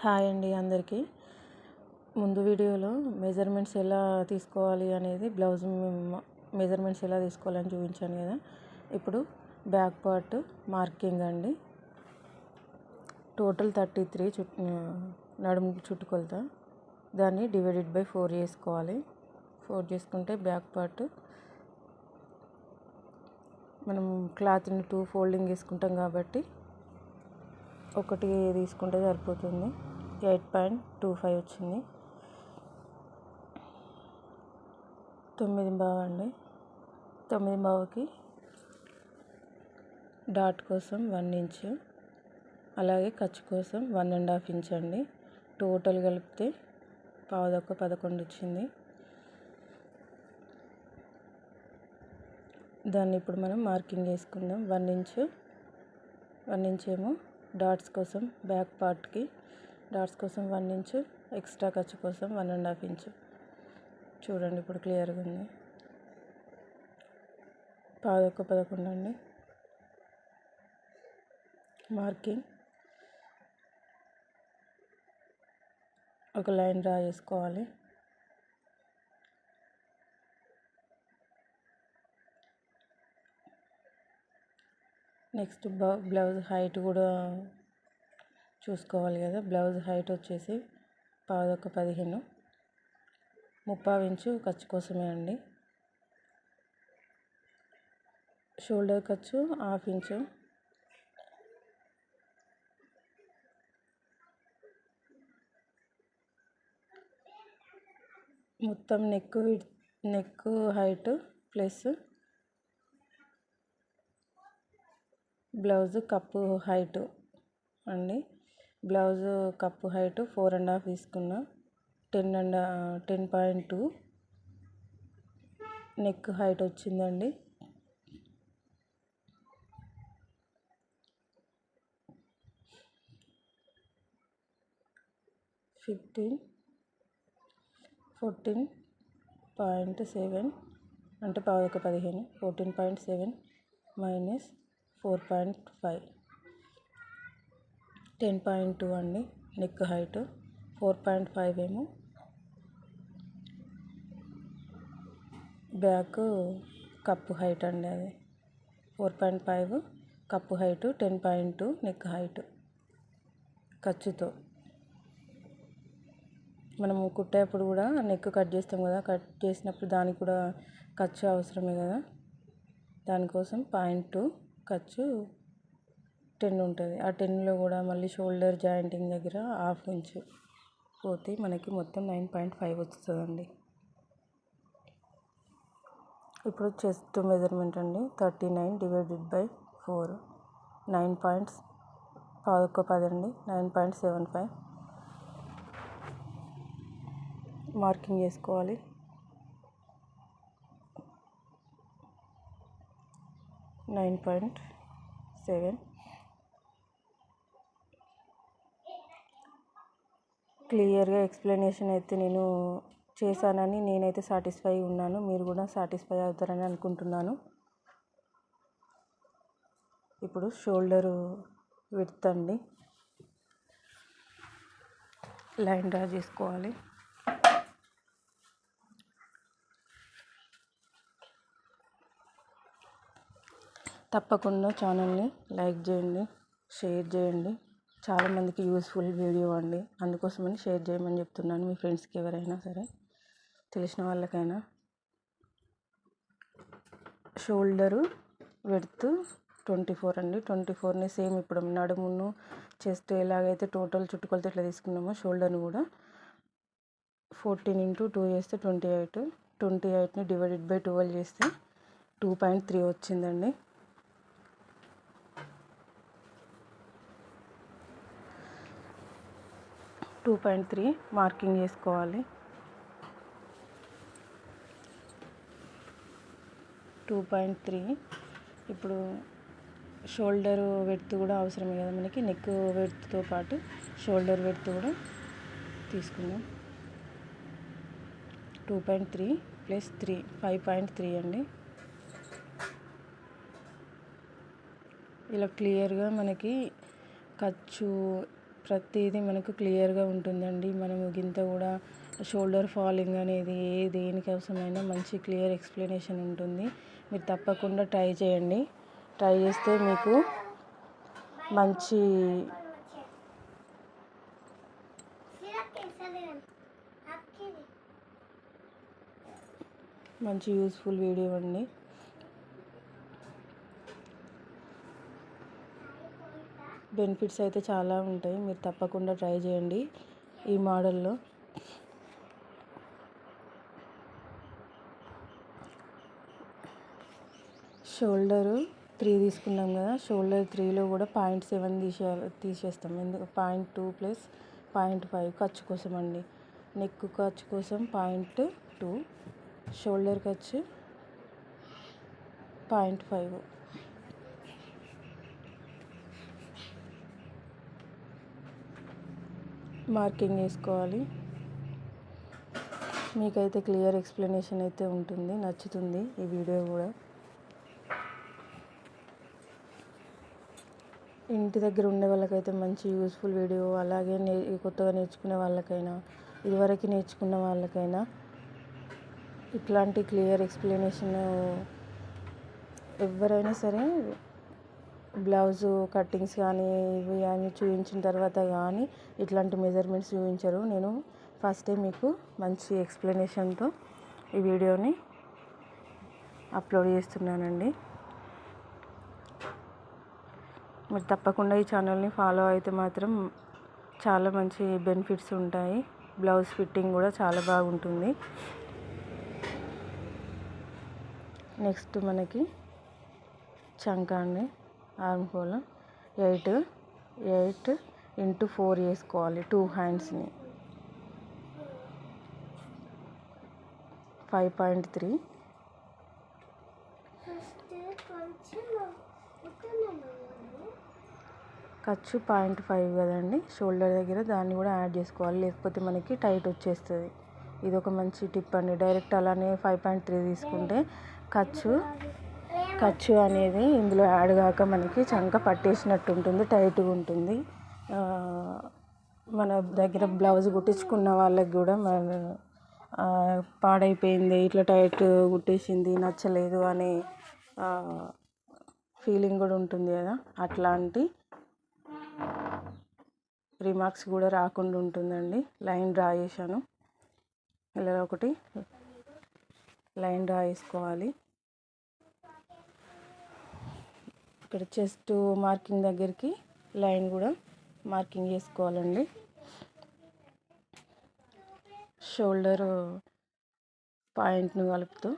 Hi అండి అందరికీ. ముందు వీడియోలో మెజర్మెంట్స్ ఎలా తీసుకోవాలి అనేది బ్లౌజ్ మెజర్మెంట్స్ ఎలా తీసుకోవాలని చూపించాను కదా. ఇప్పుడు బ్యాక్ పార్ట్ మార్కింగ్ అండి. టోటల్ 33 నడుము చుట్టుకొలత. దాన్ని డివైడెడ్ బై 4 చేసుకోవాలి. 4 చేసుకుంటే బ్యాక్ పార్ట్ మనం క్లాత్ని 2 ఫోల్డింగ్ వేసుకుంటాం కాబట్టి ఒకటి తీసుకుంటే సరిపోతుంది. 8.25 వచ్చింది. 9.5 అండి. 9.5కి డాట్ కోసం 1 ఇంచ్, అలాగే ఖర్చు కోసం 1.5 ఇంచ్ అండి. టోటల్ కలిపితే 11 వచ్చింది. దాన్ని ఇప్పుడు మనం మార్కింగ్ చేసుకుందాం. 1 ఇంచ్ ఏమో డాట్స్ కోసం, బ్యాక్ పార్ట్కి డాట్స్ కోసం 1 ఇంచ్, ఎక్స్ట్రా ఖర్చు కోసం 1.5 ఇంచ్. చూడండి ఇప్పుడు క్లియర్గా ఉంది. 11 అండి మార్కింగ్. ఒక లైన్ డ్రా చేసుకోవాలి. నెక్స్ట్ బ్లౌజ్ హైట్ కూడా చూసుకోవాలి కదా. బ్లౌజ్ హైట్ వచ్చేసి 15, 15 ఇంచు ఖర్చు కోసమే అండి. షోల్డర్ ఖర్చు 1/2 ఇంచు. మొత్తం neck height plus blouse cup height అండి. బ్లౌజ్ కప్పు హైట్ 4.5 తీసుకున్నా. 10.2 నెక్ హైట్ వచ్చిందండి. (14.7) అంటే 15. 14.7 మైనస్ 4.5 10.2 అండి నెక్ హైట్. 4.5 ఏమో బ్యాక్ కప్పు హైట్ అండి. అది 4.5 కప్పు హైట్, 10.2 నెక్ హైట్. ఖర్చుతో మనము కుట్టేప్పుడు కూడా నెక్ కట్ చేస్తాం కదా. కట్ చేసినప్పుడు దానికి కూడా ఖర్చు అవసరమే కదా. దానికోసం 0.2 ఖర్చు 10 ఉంటుంది. ఆ 10లో కూడా మళ్ళీ షోల్డర్ జాయింటింగ్ దగ్గర 1/2 ఇంచ్ పోతే మనకి మొత్తం 9.5 వస్తుందండి. ఇప్పుడు చెస్ట్ మెజర్మెంట్ అండి. 39 డివైడెడ్ బై 4 9.10 అండి. 9.75 మార్కింగ్ చేసుకోవాలి. (9.7) క్లియర్గా ఎక్స్ప్లెనేషన్ అయితే నేను చేశానని నేనైతే సాటిస్ఫై ఉన్నాను. మీరు కూడా సాటిస్ఫై అవుతారని అనుకుంటున్నాను. ఇప్పుడు షోల్డరు విడ్త్ అండి. లైన్ డ్రా చేసుకోవాలి. తప్పకుండా ఛానల్ని లైక్ చేయండి, షేర్ చేయండి. చాలామందికి యూస్ఫుల్ వీడియో అండి. అందుకోసమని షేర్ చేయమని చెప్తున్నాను మీ ఫ్రెండ్స్కి, ఎవరైనా సరే తెలిసిన వాళ్ళకైనా. షోల్డరు విడ్త్ 24 అండి. 24ని సేమ్ ఇప్పుడు నడుమును చెస్ట్ ఎలాగైతే టోటల్ చుట్టుకొలత ఇట్లా తీసుకున్నామో షోల్డర్ని కూడా 14 × 2 చేస్తే 28. 28ని డివైడెడ్ బై 12 చేస్తే 2.3 వచ్చిందండి. (2.3) మార్కింగ్ చేసుకోవాలి. 2.3. ఇప్పుడు షోల్డర్ విడ్త్ కూడా అవసరమే కదా మనకి. నెక్ విడ్త్తో పాటు షోల్డర్ విడ్త్ కూడా తీసుకుందాం. 2.3 + 3 5.3 అండి. ఇలా క్లియర్గా మనకి ఖర్చు ప్రతిదీ మనకు క్లియర్గా ఉంటుందండి. మనము గింత కూడా షోల్డర్ ఫాలింగ్ అనేది దేనికోసమైనా మంచి క్లియర్ ఎక్స్ప్లెనేషన్ ఉంటుంది. మీరు తప్పకుండా ట్రై చేయండి. ట్రై చేస్తే మీకు మంచి యూస్ఫుల్ వీడియో అండి. బెనిఫిట్స్ అయితే చాలా ఉంటాయి. మీరు తప్పకుండా ట్రై చేయండి ఈ మోడల్లో. షోల్డరు 3 తీసుకున్నాం కదా, షోల్డర్ 3లో కూడా 0.7 తీసేస్తాం. ఎందుకు 0.2 ప్లస్ 0.5 ఖర్చు కోసం అండి. నెక్ ఖర్చు కోసం 0.2, షోల్డర్ ఖర్చు 0.5. మార్కింగ్ వేసుకోవాలి. మీకైతే క్లియర్ ఎక్స్ప్లెనేషన్ అయితే ఉంటుంది, నచ్చుతుంది ఈ వీడియో కూడా. ఇంటి దగ్గర ఉండే వాళ్ళకైతే మంచి యూస్ఫుల్ వీడియో. అలాగే కొత్తగా నేర్చుకునే వాళ్ళకైనా, ఇదివరకు నేర్చుకున్న వాళ్ళకైనా ఇట్లాంటి క్లియర్ ఎక్స్ప్లెనేషన్ ఎవరైనా సరే బ్లౌజు కట్టింగ్స్ కానీ ఇవి కానీ చూపించిన తర్వాత కానీ ఇట్లాంటి మెజర్మెంట్స్ చూపించరు. నేను ఫస్ట్ టైం మీకు మంచి ఎక్స్ప్లెనేషన్తో ఈ వీడియోని అప్లోడ్ చేస్తున్నానండి. మీరు తప్పకుండా ఈ ఛానల్ని ఫాలో అయితే మాత్రం చాలా మంచి బెనిఫిట్స్ ఉంటాయి. బ్లౌజ్ ఫిట్టింగ్ కూడా చాలా బాగుంటుంది. నెక్స్ట్ మనకి చంక అండి. ఆర్మ్ హోల్ 8x4 వేసుకోవాలి. 2 హ్యాండ్స్ని 5.3. ఖర్చు 0.5 కదండి షోల్డర్ దగ్గర, దాన్ని కూడా యాడ్ చేసుకోవాలి, లేకపోతే మనకి టైట్ వచ్చేస్తుంది. ఇది ఒక మంచి టిప్ అండి. డైరెక్ట్ అలానే 5.3 తీసుకుంటే ఖర్చు అనేది ఇందులో యాడ్ కాక మనకి చంక పట్టేసినట్టు ఉంటుంది, టైట్గా ఉంటుంది. మన దగ్గర బ్లౌజ్ కుట్టించుకున్న వాళ్ళకి కూడా పాడైపోయింది, ఇట్లా టైట్ కుట్టేసింది, నచ్చలేదు అనే ఫీలింగ్ కూడా ఉంటుంది కదా. అట్లాంటి రిమార్క్స్ కూడా రాకుండా ఉంటుందండి. లైన్ డ్రా చేశాను, ఇలా ఒకటి లైన్ డ్రా చేసుకోవాలి. ఇక్కడ చెస్ట్ మార్కింగ్ దగ్గరికి లైన్ కూడా మార్కింగ్ చేసుకోవాలండి. షోల్డర్ పాయింట్ను కలుపుతూ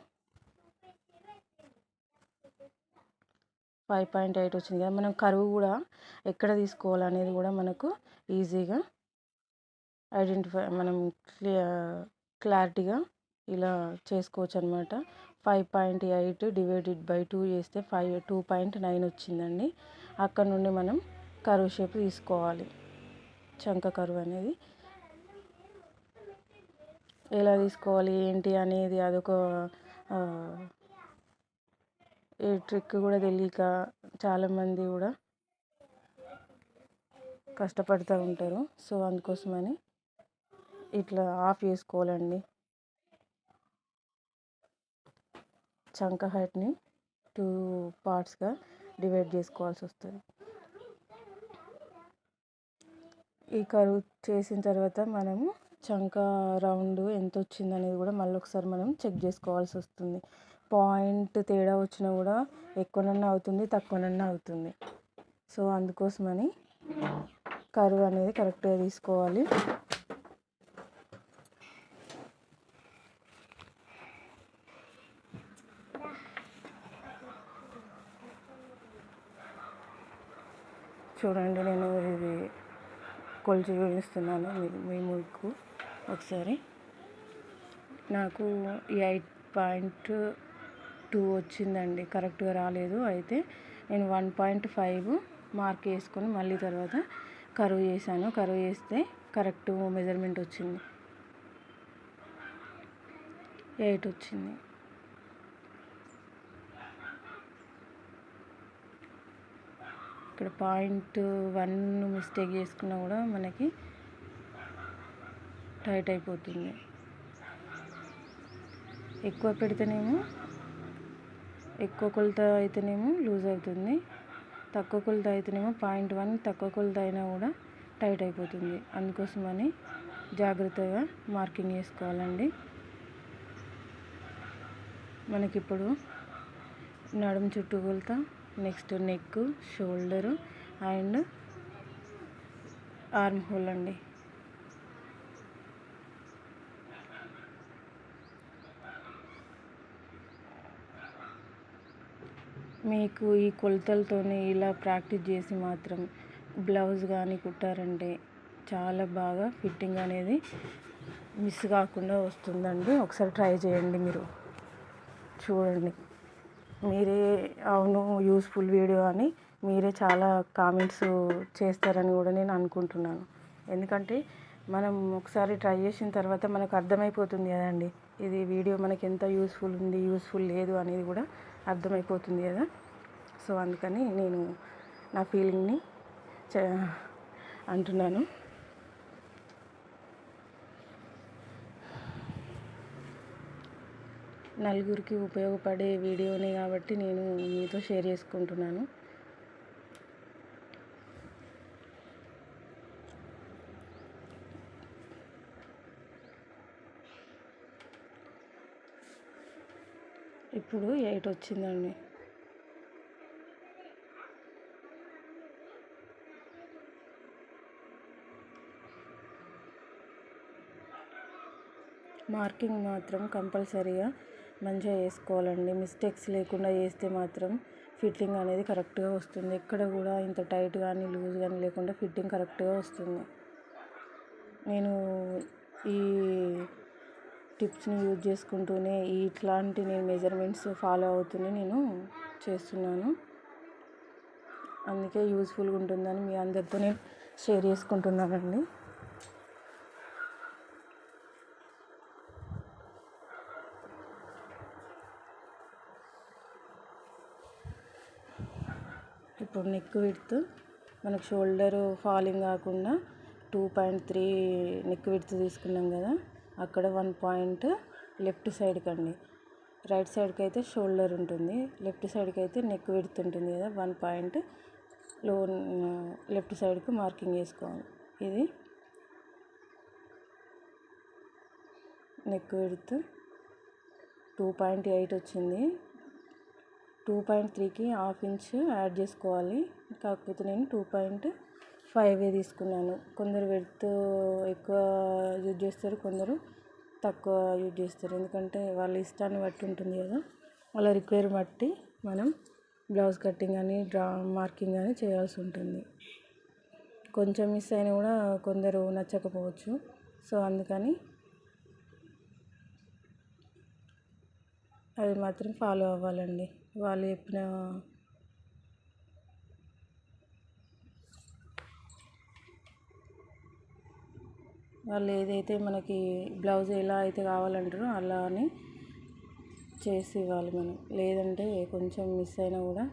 5.8 వచ్చింది కదా. మనం కరువు కూడా ఎక్కడ తీసుకోవాలనేది కూడా మనకు ఈజీగా మనం క్లారిటీగా ఇలా చేసుకోవచ్చు అనమాట. 5.8 డివైడెడ్ బై 2 చేస్తే 2.9 వచ్చిందండి. అక్కడ నుండి మనం కరువు షేప్ తీసుకోవాలి. చంక కరువు అనేది ఎలా తీసుకోవాలి ఏంటి అనేది అదొక ఈ ట్రిక్ కూడా తెలియక చాలామంది కూడా కష్టపడుతూ ఉంటారు. సో అందుకోసమని ఇట్లా ఆఫ్ చేసుకోవాలండి. చంక హైట్ని 2 పార్ట్స్గా డివైడ్ చేసుకోవాల్సి వస్తుంది. ఈ కరువు చేసిన తర్వాత మనము చంక రౌండ్ ఎంత వచ్చింది అనేది కూడా మళ్ళీ ఒకసారి మనం చెక్ చేసుకోవాల్సి వస్తుంది. పాయింట్ తేడా వచ్చినా కూడా ఎక్కువనన్నా అవుతుంది, తక్కువనన్నా అవుతుంది. సో అందుకోసమని కరువు అనేది కరెక్ట్గా తీసుకోవాలి. చూడండి, నేను ఇది కొలిచి చూపిస్తున్నాను మీకు ఒకసారి. నాకు 8.2 వచ్చిందండి, కరెక్ట్గా రాలేదు. అయితే నేను 1.5 మార్క్ వేసుకొని మళ్ళీ తర్వాత కరువు చేశాను. కరువు చేస్తే కరెక్ట్ మెజర్మెంట్ వచ్చింది, 8 వచ్చింది. ఇక్కడ 0.1 మిస్టేక్ చేసుకున్నా కూడా మనకి టైట్ అయిపోతుంది. ఎక్కువ పెడితేనేమో ఎక్కువ కొలత అయితేనేమో లూజ్ అవుతుంది, తక్కువ కొలత అయితేనేమో 0.1 తక్కువ కొలత అయినా కూడా టైట్ అయిపోతుంది. అందుకోసమని జాగ్రత్తగా మార్కింగ్ చేసుకోవాలండి. మనకిప్పుడు నడుము చుట్టూ కొలత, next neck, shoulder and arm whole అండి. మీకు ఈ కొలతలతోనే ఇలా ప్రాక్టీస్ చేసి మాత్రం బ్లౌజ్ కానీ కుట్టారంటే చాలా బాగా ఫిట్టింగ్ అనేది మిస్ కాకుండా వస్తుందండి. ఒకసారి ట్రై చేయండి, మీరు చూడండి. మీరే అవును యూస్ఫుల్ వీడియో అని మీరే చాలా కామెంట్స్ చేస్తారని కూడా నేను అనుకుంటున్నాను. ఎందుకంటే మనం ఒకసారి ట్రై చేసిన తర్వాత మనకు అర్థమైపోతుంది కదండి, ఇది వీడియో మనకి ఎంత యూస్ఫుల్ ఉంది, యూస్ఫుల్ లేదు అనేది కూడా అర్థమైపోతుంది కదా. సో అందుకని నేను నా ఫీలింగ్ని అంటున్నాను. నలుగురికి ఉపయోగపడే వీడియోనే కాబట్టి నేను మీతో షేర్ చేసుకుంటున్నాను. ఇప్పుడు 8 వచ్చిందండి. మార్కింగ్ మాత్రం కంపల్సరీగా మంచిగా వేసుకోవాలండి. మిస్టేక్స్ లేకుండా చేస్తే మాత్రం ఫిట్టింగ్ అనేది కరెక్ట్గా వస్తుంది. ఎక్కడ కూడా ఇంత టైట్ కానీ లూజ్ కానీ లేకుండా ఫిట్టింగ్ కరెక్ట్గా వస్తుంది. నేను ఈ టిప్స్ని యూజ్ చేసుకుంటూనే ఇట్లాంటి నేను మెజర్మెంట్స్ ఫాలో అవుతూనే నేను చేస్తున్నాను. అందుకే యూస్ఫుల్గా ఉంటుందని మీ అందరితో నేను షేర్ చేసుకుంటున్నానండి. ఇప్పుడు నెక్ విడ్త్ మనకు షోల్డర్ ఫాలింగ్ కాకుండా 2.3 నెక్ విడ్త్ తీసుకున్నాం కదా, అక్కడ 1 పాయింట్ లెఫ్ట్ సైడ్కి అండి. రైట్ సైడ్కి అయితే షోల్డర్ ఉంటుంది, లెఫ్ట్ సైడ్కి అయితే నెక్ విడ్త్ ఉంటుంది కదా, 1 పాయింట్ లెఫ్ట్ సైడ్కి మార్కింగ్ చేసుకోవాలి. ఇది నెక్ విడ్త్ 2.8 వచ్చింది. 2.3కి ½ ఇంచ్ యాడ్ చేసుకోవాలి. కాకపోతే నేను 2.5 తీసుకున్నాను. కొందరు విడ్త్ ఎక్కువ యూజ్ చేస్తారు, కొందరు తక్కువ యూజ్ చేస్తారు. ఎందుకంటే వాళ్ళ ఇష్టాన్ని బట్టి ఉంటుంది కదా, వాళ్ళ రిక్వైర్ బట్టి మనం బ్లౌజ్ కటింగ్ అని మార్కింగ్ అని చేయాల్సి ఉంటుంది. కొంచెం మిస్ అయినా కూడా కొందరు నచ్చకపోవచ్చు. సో అందుకని అది మాత్రం ఫాలో అవ్వాలండి. వాళ్ళు చెప్పిన వాళ్ళు ఏదైతే మనకి బ్లౌజ్ ఎలా అయితే కావాలంటారో అలా అని చేసి ఇవ్వాలి మనం. లేదంటే కొంచెం మిస్ అయినా కూడా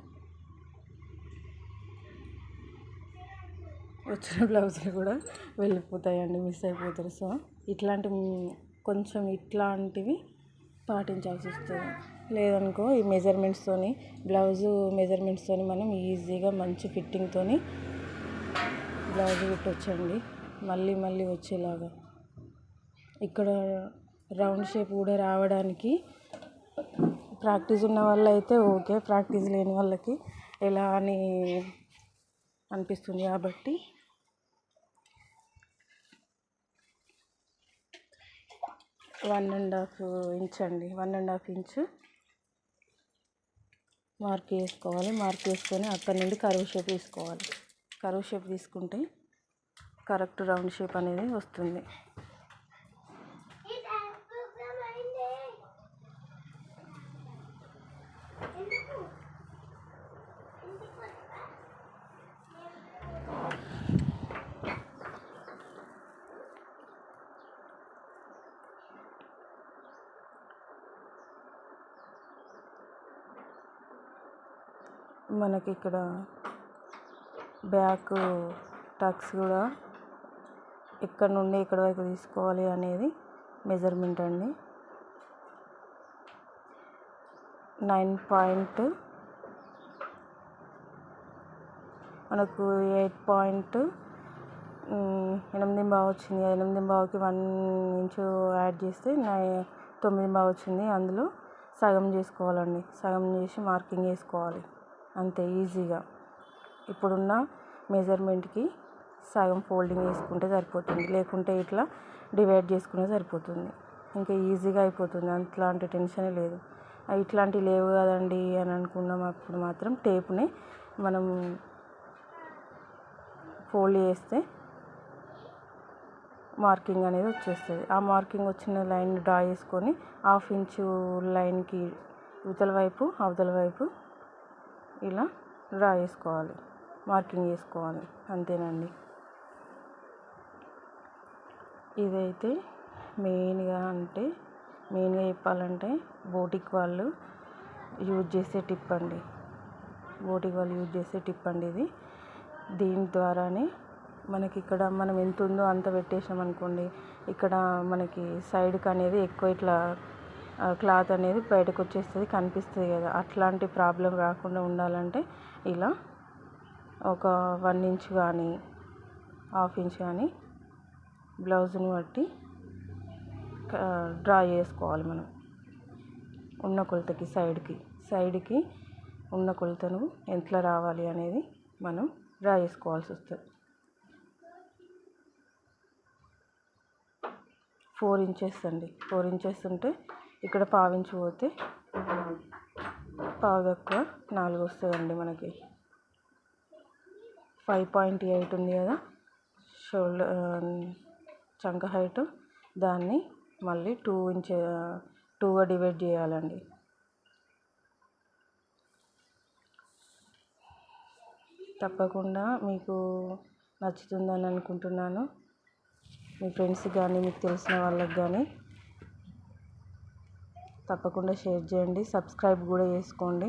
వచ్చిన బ్లౌజులు కూడా వెళ్ళిపోతాయండి, మిస్ అయిపోతారు. సో ఇట్లాంటివి పాటించాల్సి వస్తుంది. లేదనుకో ఈ బ్లౌజు మెజర్మెంట్స్తోని మనం ఈజీగా మంచి ఫిట్టింగ్తోని బ్లౌజ్ కుట్టొచ్చండి, మళ్ళీ మళ్ళీ వచ్చేలాగా. ఇక్కడ రౌండ్ షేప్ కూడా రావడానికి ప్రాక్టీస్ ఉన్న వాళ్ళు అయితే ఓకే, ప్రాక్టీస్ లేని వాళ్ళకి ఎలా అని అనిపిస్తుంది. కాబట్టి 1.5 ఇంచ్ అండి, 1.5 ఇంచ్ మార్క్ చేసుకోవాలి. మార్క్ చేసుకొని అక్కడ నుండి కర్వ్ షేప్ తీసుకోవాలి. కర్వ్ షేప్ తీసుకుంటే కరెక్ట్ రౌండ్ షేప్ అనేది వస్తుంది. మనకి ఇక్కడ బ్యాక్ టక్స్ కూడా ఎక్కడ నుండి ఎక్కడి వరకు తీసుకోవాలి అనేది మెజర్మెంట్ అండి. 9 మనకు 8.8 వచ్చింది. 8.5కి 1 ఇంచు యాడ్ చేస్తే 9.5 వచ్చింది. అందులో సగం చేసుకోవాలండి. సగం చేసి మార్కింగ్ వేసుకోవాలి అంతే ఈజీగా. ఇప్పుడున్న మెజర్మెంట్కి సగం ఫోల్డింగ్ వేసుకుంటే సరిపోతుంది, లేకుంటే ఇట్లా డివైడ్ చేసుకుంటే సరిపోతుంది. ఇంకా ఈజీగా అయిపోతుంది, అట్లాంటి టెన్షనే లేదు. ఇట్లాంటివి లేవు కదండి అని అనుకున్నప్పుడు మాత్రం టేప్ని మనం ఫోల్డ్ చేస్తే మార్కింగ్ అనేది వచ్చేస్తుంది. ఆ మార్కింగ్ వచ్చిన లైన్ డ్రా చేసుకొని 1/2 ఇంచు లైన్కి అవతల వైపు ఇలా డ్రా చేసుకోవాలి, మార్కింగ్ చేసుకోవాలి. అంతేనండి. ఇదైతే మెయిన్గా చెప్పాలంటే బోటిక్ వాళ్ళు యూజ్ చేసే టిప్ అండి. ఇది. దీని ద్వారానే మనకి ఇక్కడ మనం ఎంత ఉందో అంత పెట్టేసాం అనుకోండి, ఇక్కడ మనకి సైడ్కి అనేది ఎక్కువ ఇట్లా క్లాత్ అనేది బయటకు వచ్చేస్తుంది, కనిపిస్తుంది కదా. అట్లాంటి ప్రాబ్లం రాకుండా ఉండాలంటే ఇలా ఒక 1 ఇంచ్ కానీ 1/2 ఇంచ్ కానీ బ్లౌజ్ని బట్టి డ్రా చేసుకోవాలి. మనం ఉన్న కొలతకి సైడ్కి ఉన్న కొలతను ఎట్లా రావాలి అనేది మనం డ్రా చేసుకోవాల్సి వస్తుంది. 4 ఇంచెస్ అండి. 4 ఇంచెస్ ఉంటే ఇక్కడ 1/2 ఇంచు పోతే 1/2 తక్కువ 4 వస్తుందండి మనకి. 5.8 ఉంది కదా షోల్డర్ చంక హైట్, దాన్ని మళ్ళీ 2గా డివైడ్ చేయాలండి. తప్పకుండా మీకు నచ్చుతుందని అనుకుంటున్నాను. మీ ఫ్రెండ్స్కి కానీ మీకు తెలిసిన వాళ్ళకి కానీ తప్పకుండా షేర్ చేయండి, సబ్స్క్రైబ్ కూడా చేసుకోండి.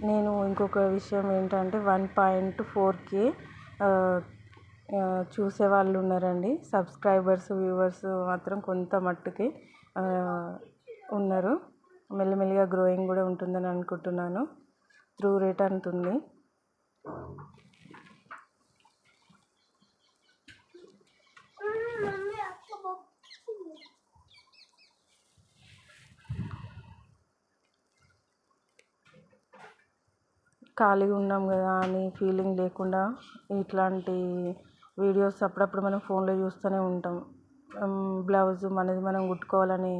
నేను ఇంకొక విషయం ఏంటంటే 1.4K చూసేవాళ్ళు ఉన్నారండి. సబ్స్క్రైబర్స్ వ్యూవర్స్ మాత్రం కొంత మట్టుకి ఉన్నారు. మెల్లిమెల్లిగా గ్రోయింగ్ కూడా ఉంటుందని అనుకుంటున్నాను. త్రూ రేట్ అంతుంది. ఖాళీగా ఉన్నాం కదా అని ఫీలింగ్ లేకుండా ఇట్లాంటి వీడియోస్ అప్పుడప్పుడు మనం ఫోన్లో చూస్తూనే ఉంటాం. బ్లౌజ్ మనది మనం కుట్టుకోవాలని